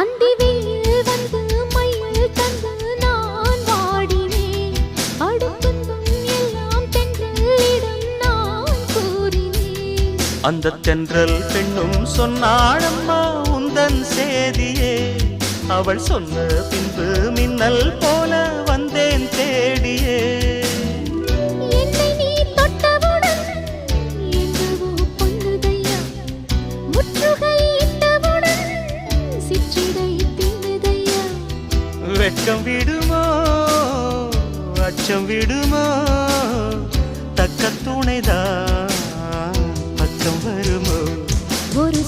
அந்தி வெயில் வந்து மயில் தந்து நான் வாடினேன். அடுத்தும் எல்லாம் தென்றலிடம் நான் கூறினேன். அந்த தென்றல் பெண்ணும் சொன்னாளம்மா உந்தன் சேதியே. அவள் சொன்ன பின்பு மின்னல் போல வந்தேன் தேடியே. என்னை நீ தொட்டவுடன் எங்கவோ பொன்னுதையா. முற்றுகை இட்டவுடன் சிற்றிடை தின்னுதையா. வெட்கம் விடுமோ அச்சம் விடுமோ தக்க துணைதான் பக்கம் வருமோ. ஒரு